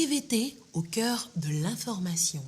TVT au cœur de l'information.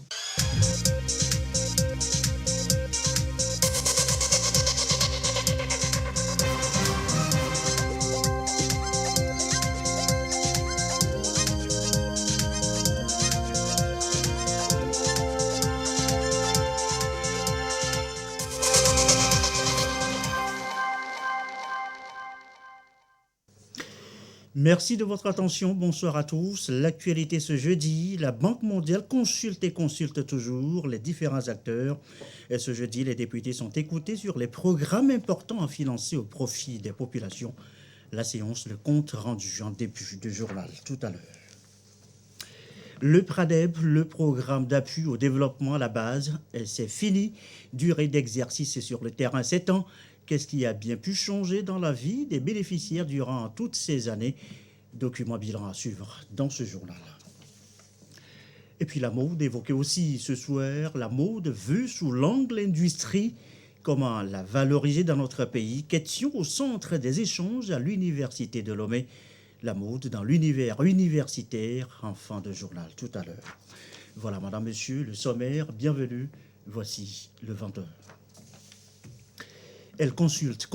Merci de votre attention, bonsoir à tous. L'actualité ce jeudi, la Banque mondiale consulte toujours les différents acteurs. Et ce jeudi, les députés sont écoutés sur les programmes importants à financer au profit des populations. La séance, le compte rendu en début de journal tout à l'heure. Le PRADEB, le programme d'appui au développement à la base, c'est fini. Durée d'exercice sur le terrain, 7 ans. Qu'est-ce qui a bien pu changer dans la vie des bénéficiaires durant toutes ces années? Document bilan à suivre dans ce journal. Et puis la mode, évoquée aussi ce soir, la mode vue sous l'angle industrie, comment la valoriser dans notre pays. Question au centre des échanges à l'Université de Lomé. La mode dans l'univers universitaire en fin de journal tout à l'heure. Voilà, madame, monsieur, le sommaire, bienvenue. Voici le 20h. Elle consulte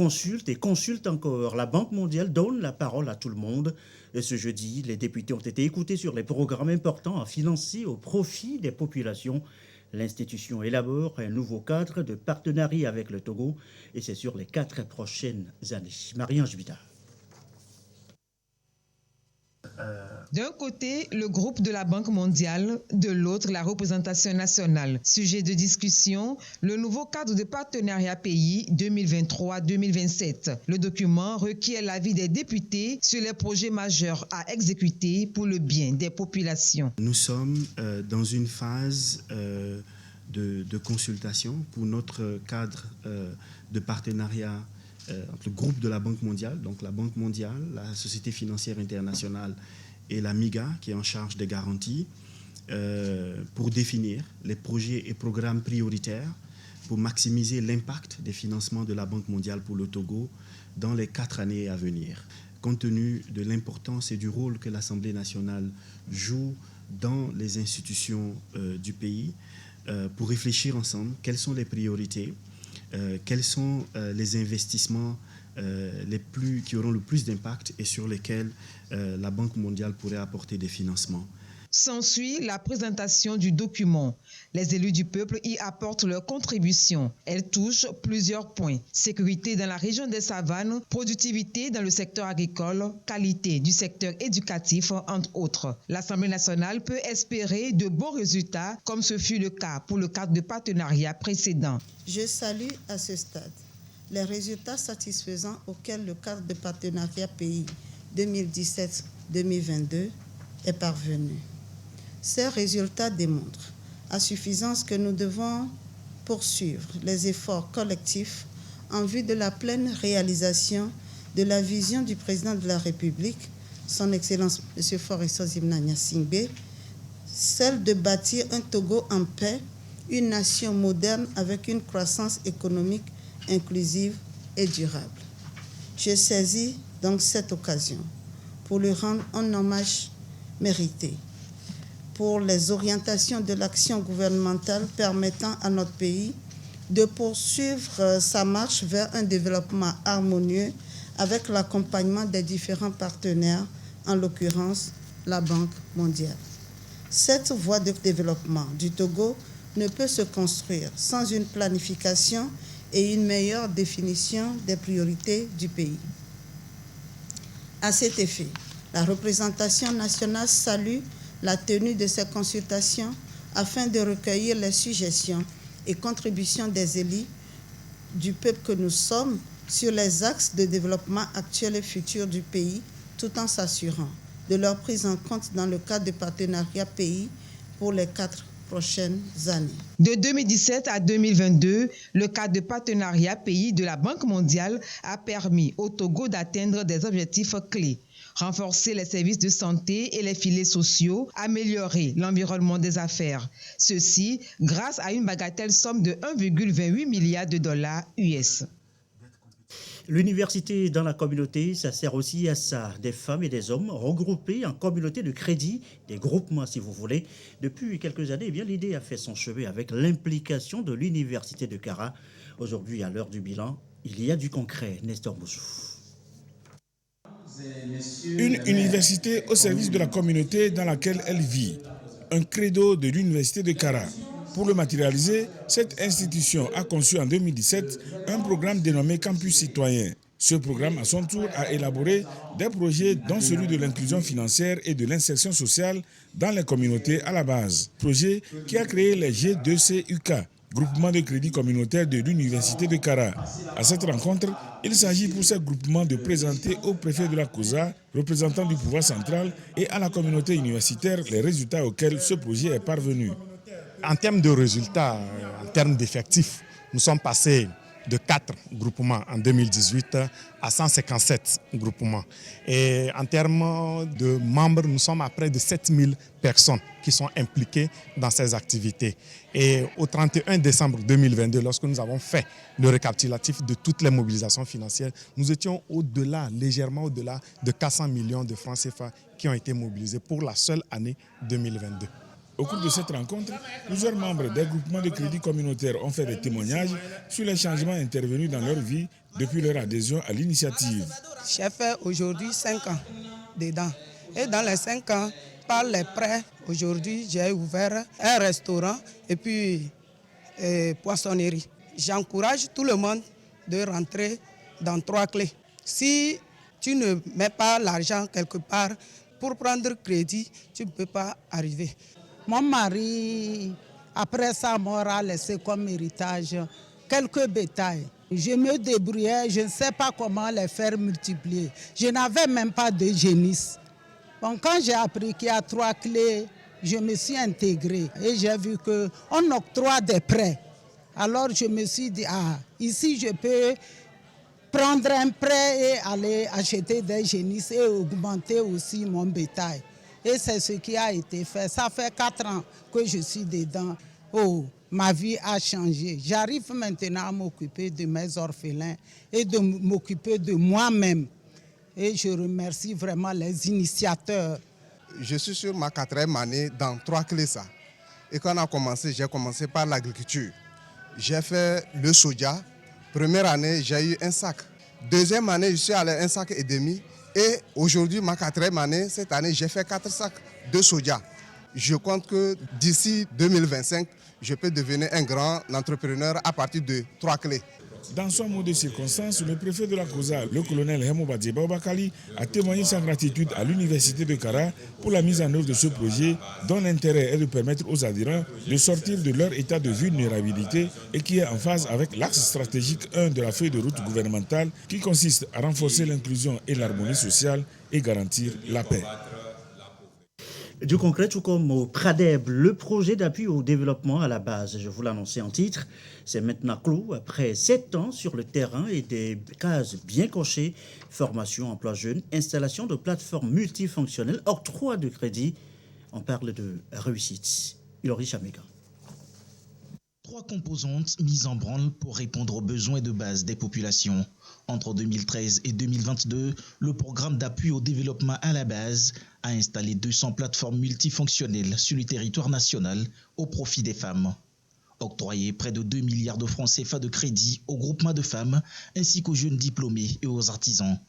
encore. La Banque mondiale donne la parole à tout le monde. Et ce jeudi, les députés ont été écoutés sur les programmes importants à financer au profit des populations. L'institution élabore un nouveau cadre de partenariat avec le Togo et c'est sur les 4 prochaines années. Marie-Ange Bida. D'un côté, le groupe de la Banque mondiale, de l'autre, la représentation nationale. Sujet de discussion, le nouveau cadre de partenariat pays 2023-2027. Le document requiert l'avis des députés sur les projets majeurs à exécuter pour le bien des populations. Nous sommes dans une phase de consultation pour notre cadre de partenariat entre le groupe de la Banque mondiale, donc la Banque mondiale, la Société financière internationale et la MIGA, qui est en charge des garanties, pour définir les projets et programmes prioritaires pour maximiser l'impact des financements de la Banque mondiale pour le Togo dans les 4 années à venir. Compte tenu de l'importance et du rôle que l'Assemblée nationale joue dans les institutions du pays, pour réfléchir ensemble quelles sont les priorités, quels sont les investissements qui auront le plus d'impact et sur lesquels la Banque mondiale pourrait apporter des financements. S'ensuit la présentation du document. Les élus du peuple y apportent leur contribution. Elle touche plusieurs points. Sécurité dans la région des savanes, productivité dans le secteur agricole, qualité du secteur éducatif, entre autres. L'Assemblée nationale peut espérer de bons résultats, comme ce fut le cas pour le cadre de partenariat précédent. Je salue à ce stade les résultats satisfaisants auxquels le cadre de partenariat pays 2017-2022 est parvenu. Ces résultats démontrent à suffisance que nous devons poursuivre les efforts collectifs en vue de la pleine réalisation de la vision du président de la République, son Excellence M. Faure Zimna Gnassingbé, celle de bâtir un Togo en paix, une nation moderne avec une croissance économique inclusive et durable. Je saisis donc cette occasion pour lui rendre un hommage mérité pour les orientations de l'action gouvernementale permettant à notre pays de poursuivre sa marche vers un développement harmonieux avec l'accompagnement des différents partenaires, en l'occurrence la Banque mondiale. Cette voie de développement du Togo ne peut se construire sans une planification et une meilleure définition des priorités du pays. À cet effet, la représentation nationale salue la tenue de ces consultations afin de recueillir les suggestions et contributions des élus du peuple que nous sommes sur les axes de développement actuels et futurs du pays, tout en s'assurant de leur prise en compte dans le cadre de partenariat pays pour les 4 prochaines années. De 2017 à 2022, le cadre de partenariat pays de la Banque mondiale a permis au Togo d'atteindre des objectifs clés. Renforcer les services de santé et les filets sociaux, améliorer l'environnement des affaires. Ceci grâce à une bagatelle somme de 1,28 milliard de dollars US. L'université dans la communauté, ça sert aussi à ça. Des femmes et des hommes regroupés en communauté de crédit, des groupements si vous voulez. Depuis quelques années, eh bien, l'idée a fait son chemin avec l'implication de l'université de Kara. Aujourd'hui, à l'heure du bilan, il y a du concret. Nestor Moussou. Une université au service de la communauté dans laquelle elle vit. Un credo de l'université de Kara. Pour le matérialiser, cette institution a conçu en 2017 un programme dénommé Campus Citoyen. Ce programme, à son tour, a élaboré des projets dont celui de l'inclusion financière et de l'insertion sociale dans les communautés à la base. Projet qui a créé les G2CUK, groupement de crédit communautaire de l'université de Kara. À cette rencontre, il s'agit pour ces groupements de présenter au préfet de la COSA, représentant du pouvoir central, et à la communauté universitaire les résultats auxquels ce projet est parvenu. En termes de résultats, en termes d'effectifs, nous sommes passés de 4 groupements en 2018 à 157 groupements. Et en termes de membres, nous sommes à près de 7000 personnes qui sont impliquées dans ces activités. Et au 31 décembre 2022, lorsque nous avons fait le récapitulatif de toutes les mobilisations financières, nous étions au-delà, légèrement au-delà de 400 millions de francs CFA qui ont été mobilisés pour la seule année 2022. Au cours de cette rencontre, plusieurs membres des groupements de crédit communautaire ont fait des témoignages sur les changements intervenus dans leur vie depuis leur adhésion à l'initiative. J'ai fait aujourd'hui 5 ans dedans. Et dans les 5 ans, par les prêts, aujourd'hui, j'ai ouvert un restaurant et puis poissonnerie. J'encourage tout le monde de rentrer dans 3 clés. Si tu ne mets pas l'argent quelque part pour prendre crédit, tu ne peux pas arriver. Mon mari, après sa mort, a laissé comme héritage quelques bétails. Je me débrouillais, je ne sais pas comment les faire multiplier. Je n'avais même pas de génisse. Bon, quand j'ai appris qu'il y a 3 clés, je me suis intégrée et j'ai vu qu'on octroie des prêts. Alors je me suis dit, ici je peux prendre un prêt et aller acheter des génisses et augmenter aussi mon bétail. Et c'est ce qui a été fait. Ça fait 4 ans que je suis dedans. Oh, ma vie a changé. J'arrive maintenant à m'occuper de mes orphelins et de m'occuper de moi-même. Et je remercie vraiment les initiateurs. Je suis sur ma 4e année dans 3 clés. Et quand on a commencé, j'ai commencé par l'agriculture. J'ai fait le soja. Première année, j'ai eu un sac. Deuxième année, je suis allé à 1,5 sac. Et aujourd'hui, ma 4e année, cette année, j'ai fait 4 sacs de soja. Je compte que d'ici 2025, je peux devenir un grand entrepreneur à partir de 3 clés. Dans son mot de circonstance, le préfet de la COSA, le colonel Hemo Badieba Obakali, a témoigné sa gratitude à l'université de Kara pour la mise en œuvre de ce projet dont l'intérêt est de permettre aux adhérents de sortir de leur état de vulnérabilité et qui est en phase avec l'axe stratégique 1 de la feuille de route gouvernementale qui consiste à renforcer l'inclusion et l'harmonie sociale et garantir la paix. Du concret, tout comme au PRADEB, le projet d'appui au développement à la base, je vous l'annonçais en titre, c'est maintenant clos après 7 ans sur le terrain et des cases bien cochées, formation, emploi jeune, installation de plateformes multifonctionnelles, octroi de crédit. On parle de réussite. Ilori Chamega. 3 composantes mises en branle pour répondre aux besoins de base des populations. Entre 2013 et 2022, le programme d'appui au développement à la base a installé 200 plateformes multifonctionnelles sur le territoire national au profit des femmes. Octroyé près de 2 milliards de francs CFA de crédit aux groupements de femmes ainsi qu'aux jeunes diplômés et aux artisans.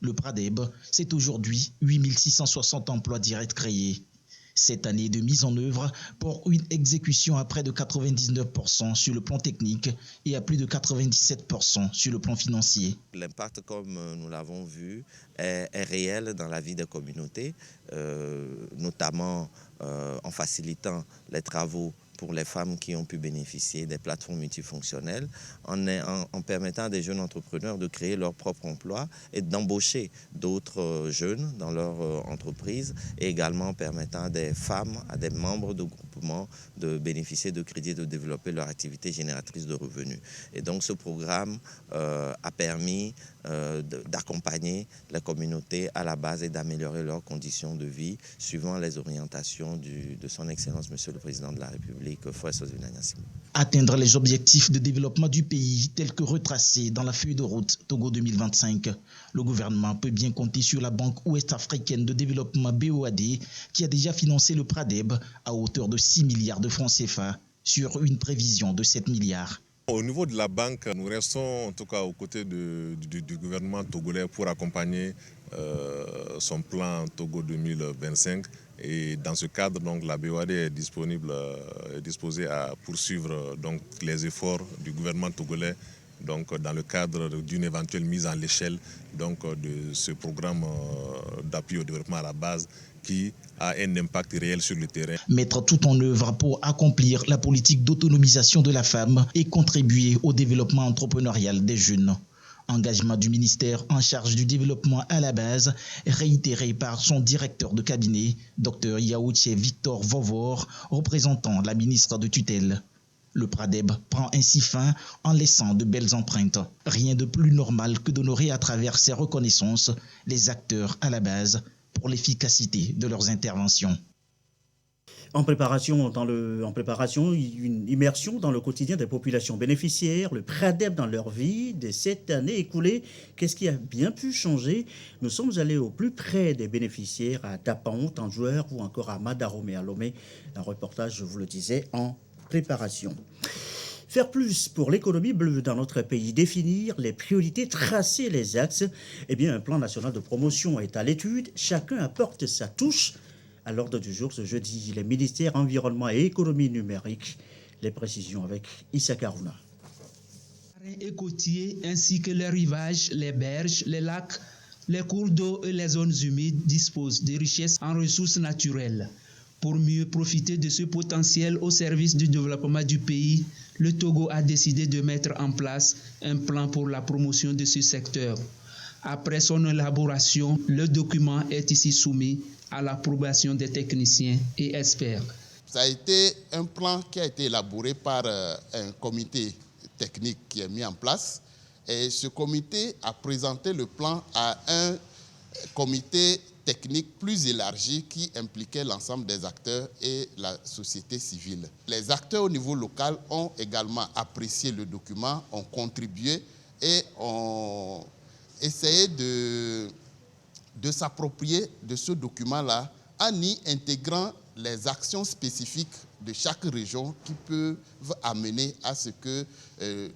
Le PRADEB, c'est aujourd'hui 8660 emplois directs créés. Cette année de mise en œuvre pour une exécution à près de 99% sur le plan technique et à plus de 97% sur le plan financier. L'impact, comme nous l'avons vu, est réel dans la vie des communautés, notamment en facilitant les travaux pour les femmes qui ont pu bénéficier des plateformes multifonctionnelles, en permettant à des jeunes entrepreneurs de créer leur propre emploi et d'embaucher d'autres jeunes dans leur entreprise, et également en permettant à des femmes, à des membres de groupements de bénéficier de crédits et de développer leur activité génératrice de revenus. Et donc ce programme a permis d'accompagner la communauté à la base et d'améliorer leurs conditions de vie suivant les orientations de son Excellence Monsieur le Président de la République. République Forest Zunanyasimo. Atteindre les objectifs de développement du pays tels que retracés dans la feuille de route Togo 2025. Le gouvernement peut bien compter sur la Banque ouest-africaine de développement BOAD qui a déjà financé le PRADEB à hauteur de 6 milliards de francs CFA sur une prévision de 7 milliards. Au niveau de la banque, nous restons en tout cas aux côtés du gouvernement togolais pour accompagner son plan Togo 2025. Et dans ce cadre, donc, la BOAD est disposée à poursuivre donc, les efforts du gouvernement togolais donc, dans le cadre d'une éventuelle mise en l'échelle donc, de ce programme d'appui au développement à la base qui a un impact réel sur le terrain. Mettre tout en œuvre pour accomplir la politique d'autonomisation de la femme et contribuer au développement entrepreneurial des jeunes. Engagement du ministère en charge du développement à la base, réitéré par son directeur de cabinet, Dr Yaouche Victor Vovor, représentant la ministre de tutelle. Le PRADEB prend ainsi fin en laissant de belles empreintes. Rien de plus normal que d'honorer à travers ces reconnaissances les acteurs à la base pour l'efficacité de leurs interventions. En préparation, une immersion dans le quotidien des populations bénéficiaires, le PRADEB dans leur vie de cette année écoulée. Qu'est-ce qui a bien pu changer? Nous sommes allés au plus près des bénéficiaires à Dapan, Tanjouer ou encore à Madarome et à Lomé. Un reportage, je vous le disais, en préparation. Faire plus pour l'économie bleue dans notre pays, définir les priorités, tracer les axes. Eh bien, un plan national de promotion est à l'étude. Chacun apporte sa touche. À l'ordre du jour, ce jeudi, les ministères environnement et économie numérique. Les précisions avec Issa Karouna. Et côtiers ainsi que les rivages, les berges, les lacs, les cours d'eau et les zones humides disposent de richesses en ressources naturelles. Pour mieux profiter de ce potentiel au service du développement du pays, le Togo a décidé de mettre en place un plan pour la promotion de ce secteur. Après son élaboration, le document est ici soumis à l'approbation des techniciens et experts. Ça a été un plan qui a été élaboré par un comité technique qui est mis en place. Et ce comité a présenté le plan à un comité technique plus élargi qui impliquait l'ensemble des acteurs et la société civile. Les acteurs au niveau local ont également apprécié le document, ont contribué et ont essayé de s'approprier de ce document-là en y intégrant les actions spécifiques de chaque région qui peuvent amener à ce que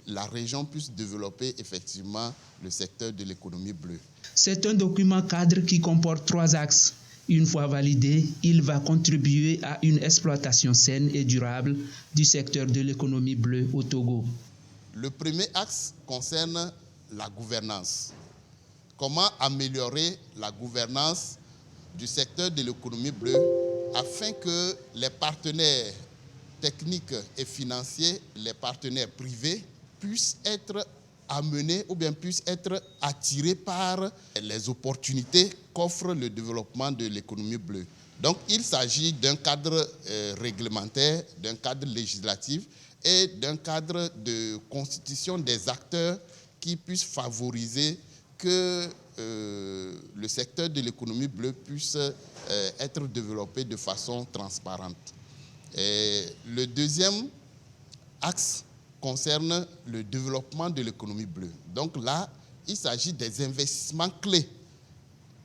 la région puisse développer effectivement le secteur de l'économie bleue. C'est un document cadre qui comporte 3 axes. Une fois validé, il va contribuer à une exploitation saine et durable du secteur de l'économie bleue au Togo. Le premier axe concerne la gouvernance. Comment améliorer la gouvernance du secteur de l'économie bleue afin que les partenaires techniques et financiers, les partenaires privés puissent être amenés ou bien puissent être attirés par les opportunités qu'offre le développement de l'économie bleue. Donc il s'agit d'un cadre réglementaire, d'un cadre législatif et d'un cadre de constitution des acteurs qui puissent favoriser que le secteur de l'économie bleue puisse être développé de façon transparente. Et le deuxième axe concerne le développement de l'économie bleue. Donc là, il s'agit des investissements clés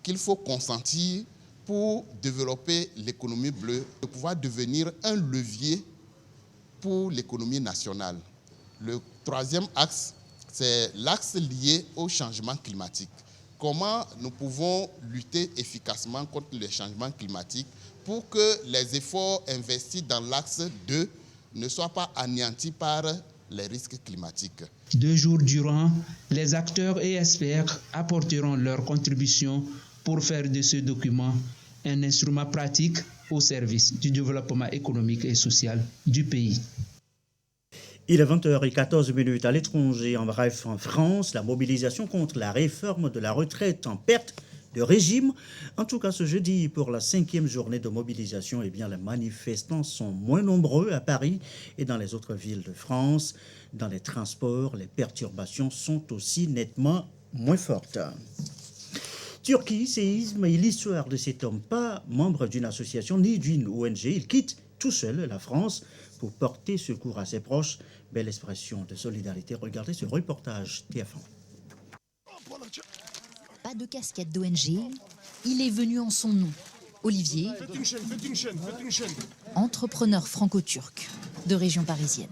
qu'il faut consentir pour développer l'économie bleue, de pouvoir devenir un levier pour l'économie nationale. Le troisième axe, c'est l'axe lié au changement climatique. Comment nous pouvons lutter efficacement contre les changements climatiques pour que les efforts investis dans l'axe 2 ne soient pas anéantis par les risques climatiques. 2 jours durant, les acteurs et experts apporteront leur contribution pour faire de ce document un instrument pratique au service du développement économique et social du pays. Il est 20h14 à l'étranger. En bref, en France, la mobilisation contre la réforme de la retraite en perte de régime. En tout cas, ce jeudi, pour la 5e journée de mobilisation, eh bien, les manifestants sont moins nombreux à Paris et dans les autres villes de France. Dans les transports, les perturbations sont aussi nettement moins fortes. Turquie, séisme et l'histoire de cet homme, pas membre d'une association ni d'une ONG. Il quitte tout seul la France pour porter secours à ses proches. Belle expression de solidarité. Regardez ce reportage TF1. Pas de casquette d'ONG, il est venu en son nom. Olivier, faites une chaîne. entrepreneur franco-turc de région parisienne.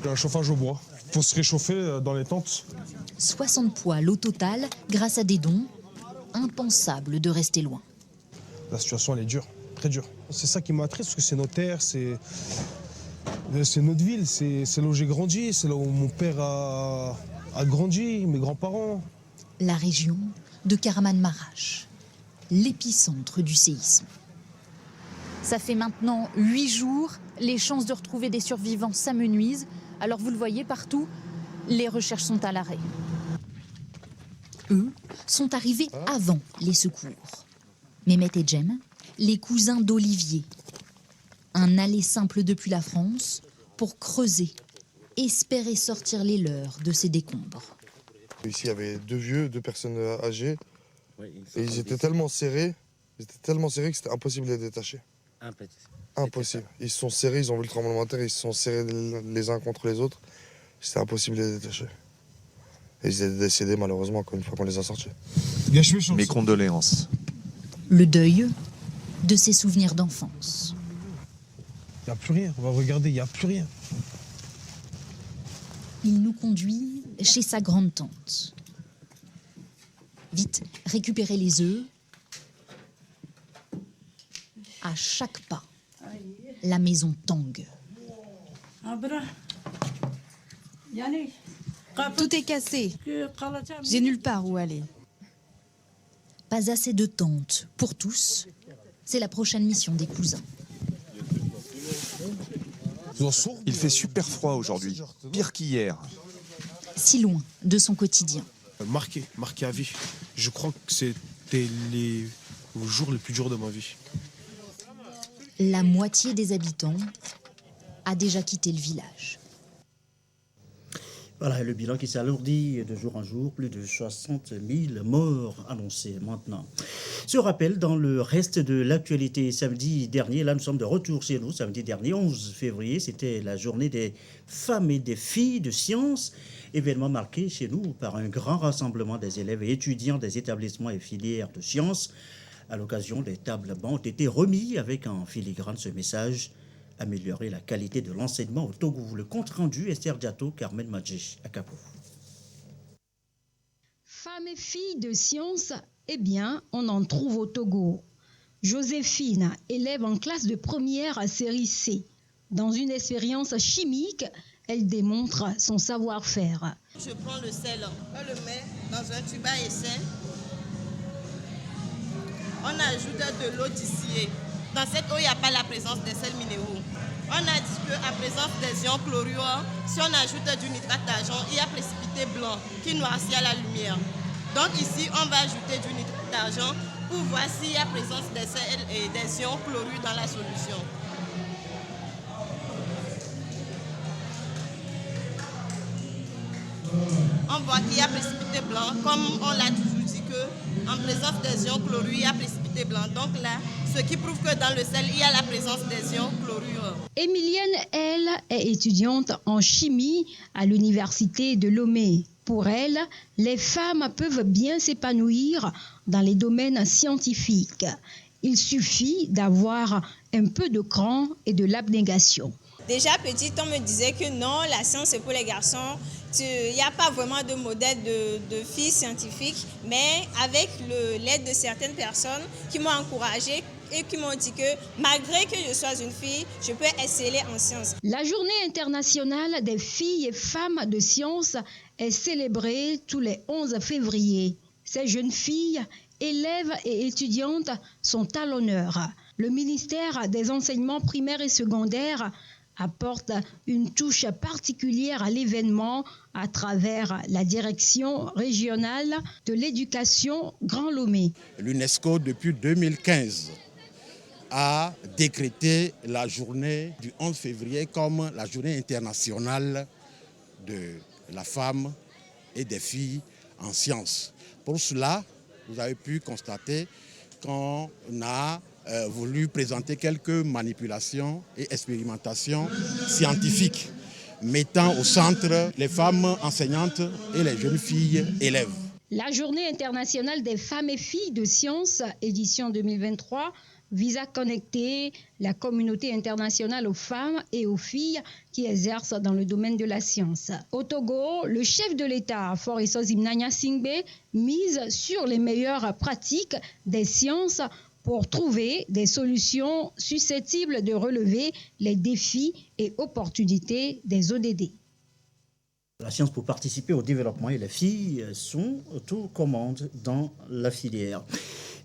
Un chauffage au bois. Il faut se réchauffer dans les tentes. 60 poils au total grâce à des dons. Impensable de rester loin. La situation, elle est dure, très dure. C'est ça qui m'attriste, parce que c'est nos terres, c'est notre ville, c'est là où j'ai grandi, c'est là où mon père a grandi, mes grands-parents. La région de Kahramanmaraş, l'épicentre du séisme. Ça fait maintenant 8 jours, les chances de retrouver des survivants s'amenuisent. Alors vous le voyez partout, les recherches sont à l'arrêt. Eux sont arrivés avant les secours. Mehmet et Cem, les cousins d'Olivier. Un aller simple depuis la France pour creuser, espérer sortir les leurs de ces décombres. Ici, il y avait 2 vieux, 2 personnes âgées. Et ils étaient tellement serrés que c'était impossible de les détacher. Impossible. Ils se sont serrés, ils ont vu le tremblement de terre, ils se sont serrés les uns contre les autres. C'était impossible de les détacher. Et ils étaient décédés malheureusement une fois qu'on les a sortis. Mes condoléances. Le deuil de ses souvenirs d'enfance. Il n'y a plus rien, on va regarder, il n'y a plus rien. Il nous conduit chez sa grande-tante. Vite, récupérer les œufs. À chaque pas, la maison tangue. Tout est cassé. J'ai nulle part où aller. Pas assez de tentes pour tous. C'est la prochaine mission des cousins. Il fait super froid aujourd'hui, pire qu'hier. Si loin de son quotidien. Marqué à vie. Je crois que c'était les jours les plus durs de ma vie. La moitié des habitants a déjà quitté le village. Voilà, le bilan qui s'alourdit de jour en jour, plus de 60 000 morts annoncés maintenant. Ce rappel dans le reste de l'actualité samedi dernier, là nous sommes de retour chez nous, samedi dernier, 11 février, c'était la journée des femmes et des filles de sciences, événement marqué chez nous par un grand rassemblement des élèves et étudiants des établissements et filières de sciences. À l'occasion, des tables bancs ont été remis avec en filigrane ce message: améliorer la qualité de l'enseignement au Togo. Le compte rendu, Esther Diato, Carmen Madjé, à Capo. Femmes et filles de sciences, eh bien, on en trouve au Togo. Joséphine, élève en classe de première à série C. Dans une expérience chimique, elle démontre son savoir-faire. Je prends le sel, on le met dans un tube à essai. On ajoute de l'eau distillée. Dans cette eau, il n'y a pas la présence des sels minéraux. On a dit qu'à présence des ions chlorure, si on ajoute du nitrate d'argent, il y a précipité blanc qui noircit à la lumière. Donc ici, on va ajouter du nitrate d'argent pour voir s'il y a présence des sels et des ions chlorure dans la solution. On voit qu'il y a précipité blanc, comme on l'a toujours dit qu'en présence des ions chlorure, il y a précipité blanc. Donc là, ce qui prouve que dans le sel, il y a la présence des ions chlorure. Émilienne, elle, est étudiante en chimie à l'université de Lomé. Pour elle, les femmes peuvent bien s'épanouir dans les domaines scientifiques. Il suffit d'avoir un peu de cran et de l'abnégation. Déjà petite, on me disait que non, la science c'est pour les garçons. Il n'y a pas vraiment de modèle de filles scientifiques, mais avec l'aide de certaines personnes qui m'ont encouragée et qui m'ont dit que malgré que je sois une fille, je peux exceller en sciences. La journée internationale des filles et femmes de sciences est célébrée tous les 11 février. Ces jeunes filles, élèves et étudiantes sont à l'honneur. Le ministère des enseignements primaires et secondaires apporte une touche particulière à l'événement à travers la direction régionale de l'éducation Grand Lomé. L'UNESCO, depuis 2015, a décrété la journée du 11 février comme la journée internationale de la femme et des filles en sciences. Pour cela, vous avez pu constater qu'on a voulu présenter quelques manipulations et expérimentations scientifiques, mettant au centre les femmes enseignantes et les jeunes filles élèves. La Journée internationale des femmes et filles de sciences, édition 2023, vise à connecter la communauté internationale aux femmes et aux filles qui exercent dans le domaine de la science. Au Togo, le chef de l'État, Faure Gnagna Singbe, mise sur les meilleures pratiques des sciences pour trouver des solutions susceptibles de relever les défis et opportunités des ODD. La science pour participer au développement et les filles sont aux commandes dans la filière.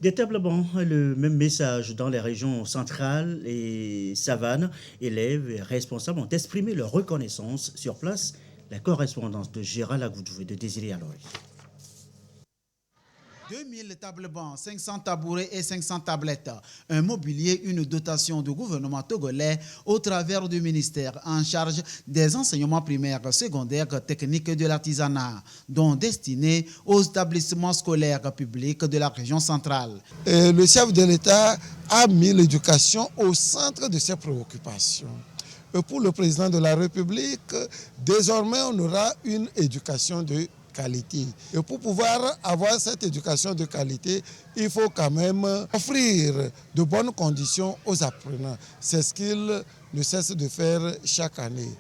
Véritablement, le même message dans les régions centrales et savanes. Élèves et responsables ont exprimé leur reconnaissance sur place. La correspondance de Gérald Agoudou et de Désiré Aloy. 2000 tables bancs, 500 tabourets et 500 tablettes. Un mobilier, une dotation du gouvernement togolais au travers du ministère en charge des enseignements primaires, secondaires, techniques de l'artisanat, dont destinés aux établissements scolaires publics de la région centrale. Le chef de l'État a mis l'éducation au centre de ses préoccupations. Pour le président de la République, désormais on aura une éducation de qualité. Et pour pouvoir avoir cette éducation de qualité, il faut quand même offrir de bonnes conditions aux apprenants. C'est ce qu'il ne cesse de faire chaque année.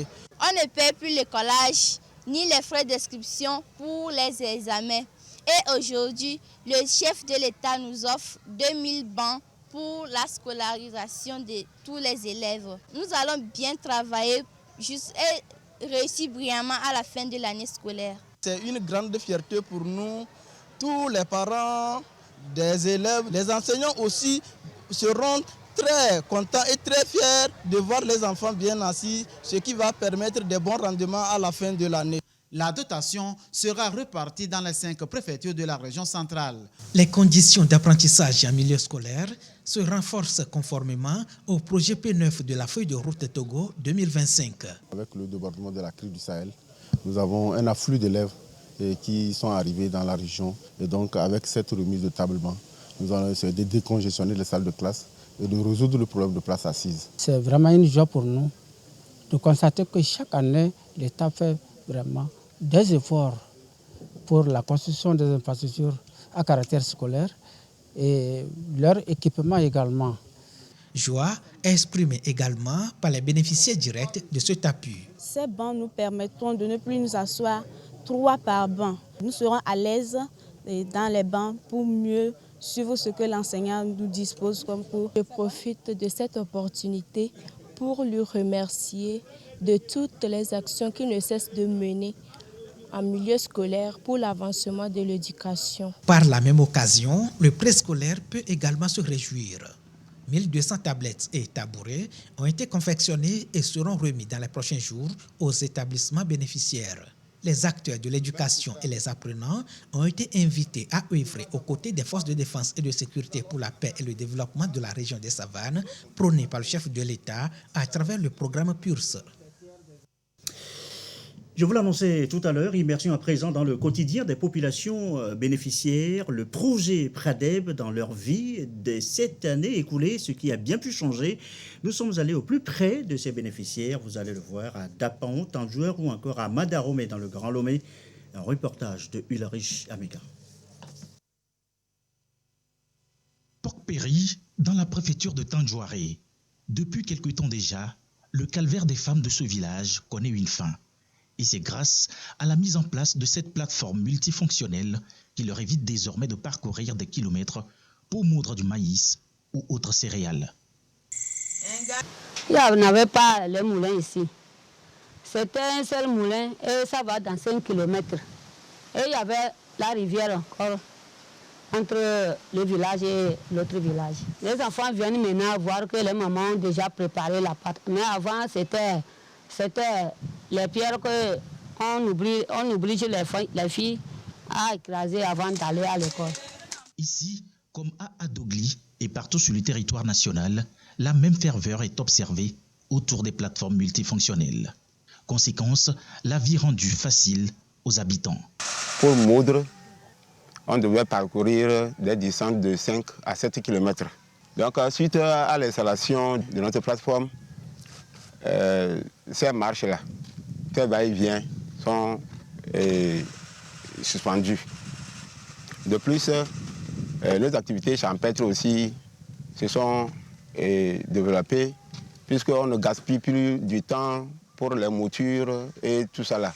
On ne paie plus le collage ni les frais d'inscription pour les examens. Et aujourd'hui, le chef de l'État nous offre 2000 bancs pour la scolarisation de tous les élèves. Nous allons bien travailler et réussir brillamment à la fin de l'année scolaire. C'est une grande fierté pour nous, tous les parents des élèves, les enseignants aussi seront très contents et très fiers de voir les enfants bien assis, ce qui va permettre de bons rendements à la fin de l'année. La dotation sera repartie dans les 5 préfectures de la région centrale. Les conditions d'apprentissage en milieu scolaire se renforcent conformément au projet P9 de la feuille de route Togo 2025. Avec le débordement de la crise du Sahel, nous avons un afflux d'élèves qui sont arrivés dans la région. Et donc, avec cette remise de table-banc, nous allons essayer de décongestionner les salles de classe et de résoudre le problème de place assise. C'est vraiment une joie pour nous de constater que chaque année, l'État fait vraiment des efforts pour la construction des infrastructures à caractère scolaire et leur équipement également. Joie exprimée également par les bénéficiaires directs de cet appui. Ces bancs nous permettront de ne plus nous asseoir 3 par banc. Nous serons à l'aise dans les bancs pour mieux suivre ce que l'enseignant nous dispose comme cours. Je profite de cette opportunité pour lui remercier de toutes les actions qu'il ne cesse de mener en milieu scolaire pour l'avancement de l'éducation. Par la même occasion, le préscolaire peut également se réjouir. 1200 tablettes et tabourets ont été confectionnés et seront remis dans les prochains jours aux établissements bénéficiaires. Les acteurs de l'éducation et les apprenants ont été invités à œuvrer aux côtés des forces de défense et de sécurité pour la paix et le développement de la région des Savanes, prôné par le chef de l'État à travers le programme PURS. Je vous l'annonçais tout à l'heure, immersion à présent dans le quotidien des populations bénéficiaires, le projet Pradeb dans leur vie de cette année écoulée, ce qui a bien pu changer. Nous sommes allés au plus près de ces bénéficiaires, vous allez le voir, à Dapan, Tanjouer ou encore à Madaromé dans le Grand Lomé. Un reportage de Ulrich Amega. Porc-Péry, dans la préfecture de Tanjouaré. Depuis quelque temps déjà, le calvaire des femmes de ce village connaît une fin. Et c'est grâce à la mise en place de cette plateforme multifonctionnelle qui leur évite désormais de parcourir des kilomètres pour moudre du maïs ou autres céréales. Il n'y avait pas le moulin ici. C'était un seul moulin et ça va dans 5 km. Et il y avait la rivière encore entre le village et l'autre village. Les enfants viennent maintenant voir que les mamans ont déjà préparé la pâte. Mais avant, c'était les pierres qu'on oblige les filles à écraser avant d'aller à l'école. Ici, comme à Adogli et partout sur le territoire national, la même ferveur est observée autour des plateformes multifonctionnelles. Conséquence, la vie rendue facile aux habitants. Pour moudre, on devait parcourir des distances de 5 à 7 km. Donc, suite à l'installation de notre plateforme, ces marches-là, ces va-et-vient sont suspendues. De plus, nos activités champêtres aussi se sont développées, puisqu'on ne gaspille plus du temps pour les moutures et tout ça là.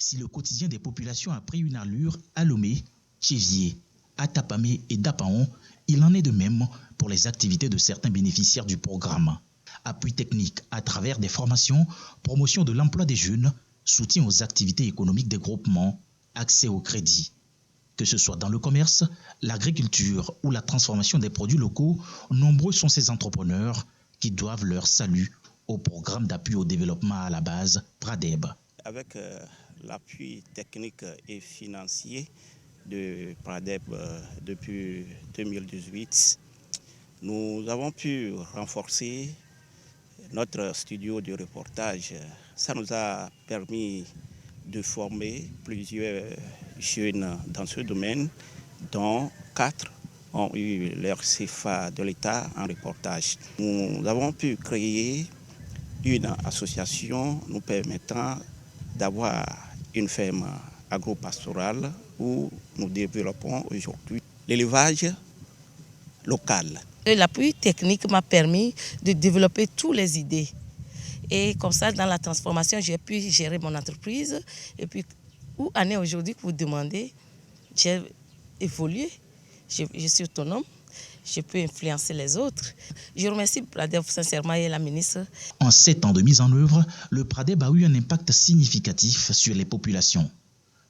Si le quotidien des populations a pris une allure à Lomé, Tchévier, à Tapamé et Dapaon, il en est de même pour les activités de certains bénéficiaires du programme. Appui technique à travers des formations, promotion de l'emploi des jeunes, soutien aux activités économiques des groupements, accès au crédit. Que ce soit dans le commerce, l'agriculture ou la transformation des produits locaux, nombreux sont ces entrepreneurs qui doivent leur salut au programme d'appui au développement à la base PRADEB. Avec l'appui technique et financier de PRADEB depuis 2018, nous avons pu renforcer notre studio de reportage. Ça nous a permis de former plusieurs jeunes dans ce domaine, dont 4 ont eu leur CFA de l'État en reportage. Nous avons pu créer une association nous permettant d'avoir une ferme agro-pastorale où nous développons aujourd'hui l'élevage local. L'appui technique m'a permis de développer toutes les idées. Et comme ça, dans la transformation, j'ai pu gérer mon entreprise. Et puis, où en est aujourd'hui que vous demandez, j'ai évolué, je suis autonome, je peux influencer les autres. Je remercie PRADEB sincèrement et la ministre. En 7 ans de mise en œuvre, le PRADEB a eu un impact significatif sur les populations.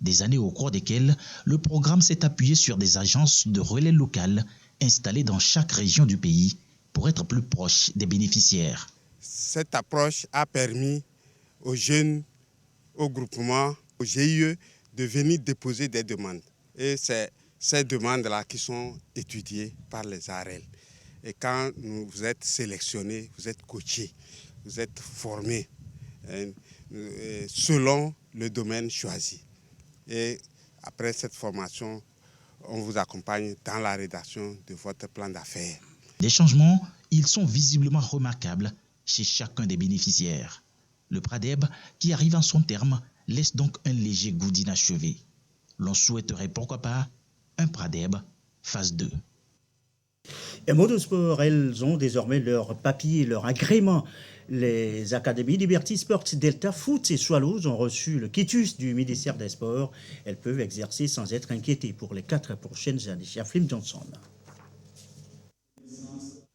Des années au cours desquelles le programme s'est appuyé sur des agences de relais locales installées dans chaque région du pays pour être plus proche des bénéficiaires. Cette approche a permis aux jeunes, aux groupements, aux GIE de venir déposer des demandes. Et c'est ces demandes-là qui sont étudiées par les AREL. Et quand vous êtes sélectionné, vous êtes coaché, vous êtes formé selon le domaine choisi. Et après cette formation, on vous accompagne dans la rédaction de votre plan d'affaires. Des changements, ils sont visiblement remarquables chez chacun des bénéficiaires. Le PRADEB, qui arrive en son terme, laisse donc un léger goût d'inachevé. L'on souhaiterait pourquoi pas un PRADEB phase 2. Et Motosport, elles ont désormais leur papier, leur agrément. Les académies Liberty Sports, Delta Foot et Swallows ont reçu le quitus du ministère des Sports. Elles peuvent exercer sans être inquiétées pour les 4 prochaines années. Jaflim Johnson.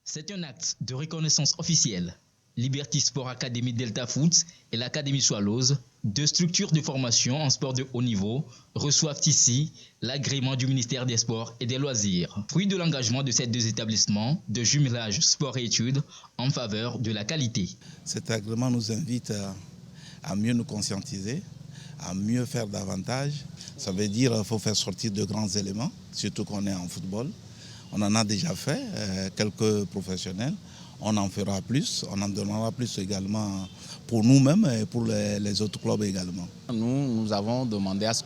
C'est un acte de reconnaissance officielle. Liberty Sport Academy Delta Foot et l'Académie Swallows, deux structures de formation en sport de haut niveau, reçoivent ici l'agrément du ministère des Sports et des Loisirs. Fruit de l'engagement de ces deux établissements de jumelage sport et études en faveur de la qualité. Cet agrément nous invite à mieux nous conscientiser, à mieux faire davantage. Ça veut dire qu'il faut faire sortir de grands éléments, surtout qu'on est en football. On en a déjà fait, quelques professionnels. On en fera plus, on en donnera plus également pour nous-mêmes et pour les autres clubs également. Nous avons demandé à ce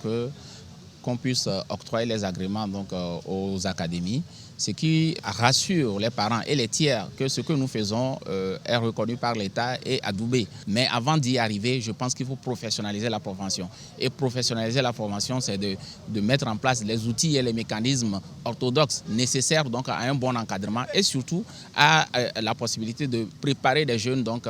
qu'on puisse octroyer les agréments donc, aux académies, ce qui rassure les parents et les tiers que ce que nous faisons est reconnu par l'État et adoubé. Mais avant d'y arriver, je pense qu'il faut professionnaliser la formation. Et professionnaliser la formation, c'est de mettre en place les outils et les mécanismes orthodoxes nécessaires donc, à un bon encadrement et surtout à la possibilité de préparer des jeunes donc,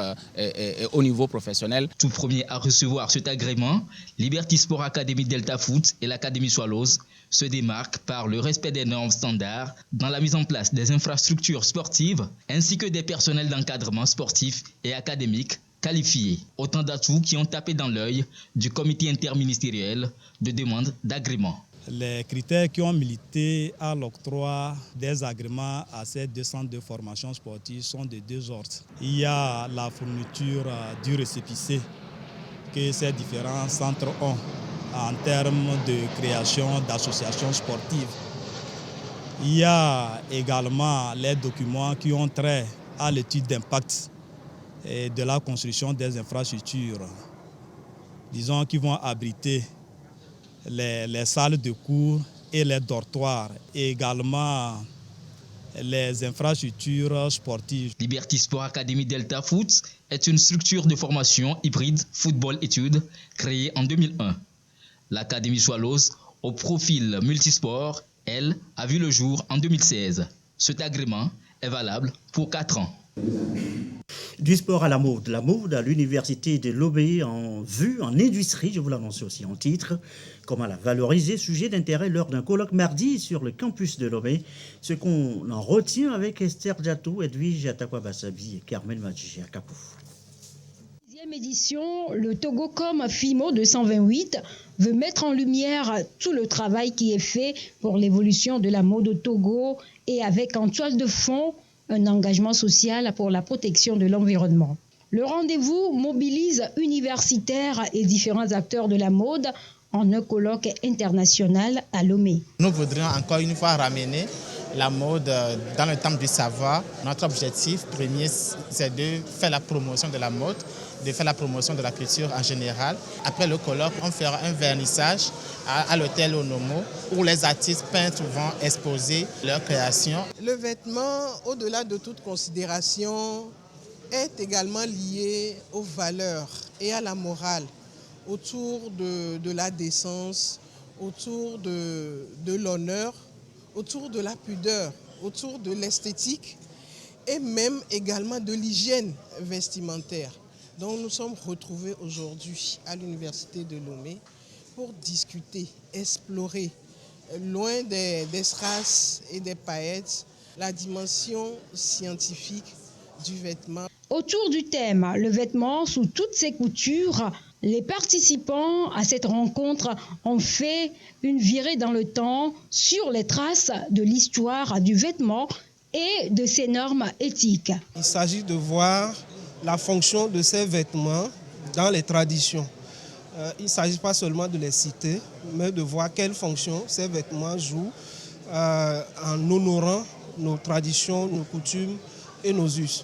au niveau professionnel. Tout premier à recevoir cet agrément, Liberty Sport Academy Delta Foot et l'Académie Swallows se démarquent par le respect des normes standards dans la mise en place des infrastructures sportives ainsi que des personnels d'encadrement sportif et académique qualifiés. Autant d'atouts qui ont tapé dans l'œil du comité interministériel de demande d'agrément. Les critères qui ont milité à l'octroi des agréments à ces 202 formations sportives sont de deux ordres. Il y a la fourniture du récépissé que ces différents centres ont en termes de création d'associations sportives. Il y a également les documents qui ont trait à l'étude d'impact et de la construction des infrastructures, disons qui vont abriter les salles de cours et les dortoirs, et également les infrastructures sportives. Liberty Sport Academy Delta Foot est une structure de formation hybride football-études créée en 2001. L'Académie Swallows, au profil multisport, elle, a vu le jour en 2016. Cet agrément est valable pour 4 ans. Du sport à la mode à l'université de Lomé en vue, en industrie, je vous l'annonce aussi en titre. Comment la valoriser, sujet d'intérêt lors d'un colloque mardi sur le campus de Lomé. Ce qu'on en retient avec Esther Diatou, Edwige Atakwa-Bassabi et Carmen Madjiji à Capou. Deuxième édition, le Togocom FIMO 228 veut mettre en lumière tout le travail qui est fait pour l'évolution de la mode au Togo et avec en toile de fond un engagement social pour la protection de l'environnement. Le rendez-vous mobilise universitaires et différents acteurs de la mode en un colloque international à Lomé. Nous voudrions encore une fois ramener la mode dans le temple du savoir. Notre objectif premier, c'est de faire la promotion de la mode, de faire la promotion de la culture en général. Après le colloque, on fera un vernissage à l'hôtel Onomo où les artistes peintres vont exposer leurs créations. Le vêtement, au-delà de toute considération, est également lié aux valeurs et à la morale autour de la décence, autour de l'honneur, autour de la pudeur, autour de l'esthétique et même également de l'hygiène vestimentaire. Donc nous sommes retrouvés aujourd'hui à l'université de Lomé pour discuter, explorer, loin des strass et des paillettes, la dimension scientifique du vêtement. Autour du thème « Le vêtement sous toutes ses coutures », les participants à cette rencontre ont fait une virée dans le temps sur les traces de l'histoire du vêtement et de ses normes éthiques. Il s'agit de voir la fonction de ces vêtements dans les traditions. Il ne s'agit pas seulement de les citer, mais de voir quelle fonction ces vêtements jouent en honorant nos traditions, nos coutumes et nos us.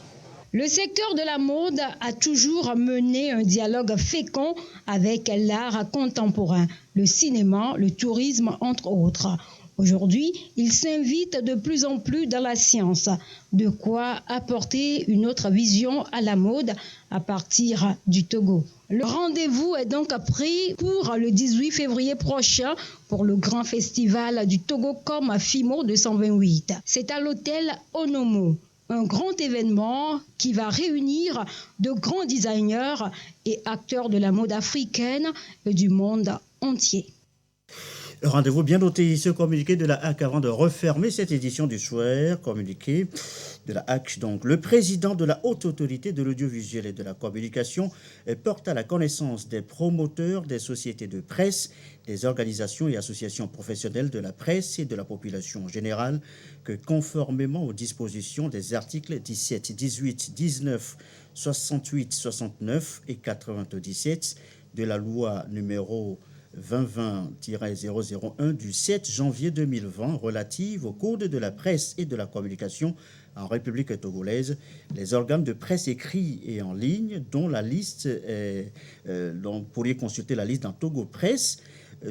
Le secteur de la mode a toujours mené un dialogue fécond avec l'art contemporain, le cinéma, le tourisme, entre autres. Aujourd'hui, il s'invite de plus en plus dans la science, de quoi apporter une autre vision à la mode à partir du Togo. Le rendez-vous est donc pris pour le 18 février prochain pour le grand festival du Togocom FIMO 228. C'est à l'hôtel Onomo. Un grand événement qui va réunir de grands designers et acteurs de la mode africaine et du monde entier. Rendez-vous bien noté, ce communiqué de la HAC avant de refermer cette édition du soir. Communiqué de la HAC, donc le président de la Haute Autorité de l'Audiovisuel et de la Communication porte à la connaissance des promoteurs des sociétés de presse, des organisations et associations professionnelles de la presse et de la population en général que conformément aux dispositions des articles 17, 18, 19, 68, 69 et 97 de la loi numéro 2020-001 du 7 janvier 2020 relative au Code de la presse et de la communication en République togolaise, les organes de presse écrits et en ligne, dont la liste dont vous pourriez consulter la liste dans Togo Presse,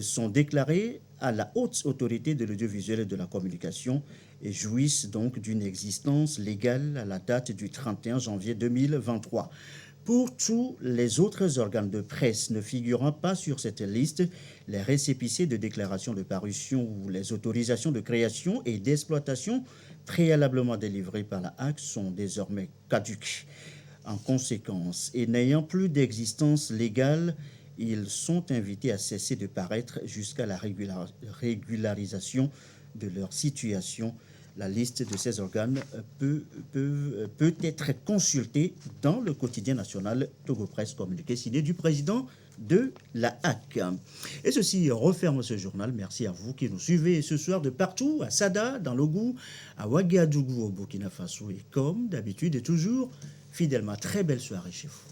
sont déclarés à la Haute Autorité de l'Audiovisuel et de la Communication et jouissent donc d'une existence légale à la date du 31 janvier 2023. Pour tous les autres organes de presse ne figurant pas sur cette liste, les récépissés de déclaration de parution ou les autorisations de création et d'exploitation préalablement délivrées par la HAC sont désormais caduques. En conséquence, et n'ayant plus d'existence légale, ils sont invités à cesser de paraître jusqu'à la régularisation de leur situation. La liste de ces organes peut être consultée dans le quotidien national Togo Presse, communiqué signé du président de la HAC. Et ceci referme ce journal. Merci à vous qui nous suivez ce soir de partout, à Sada, dans l'Ogou, à Ouagadougou, au Burkina Faso. Et comme d'habitude et toujours, fidèlement, très belle soirée chez vous.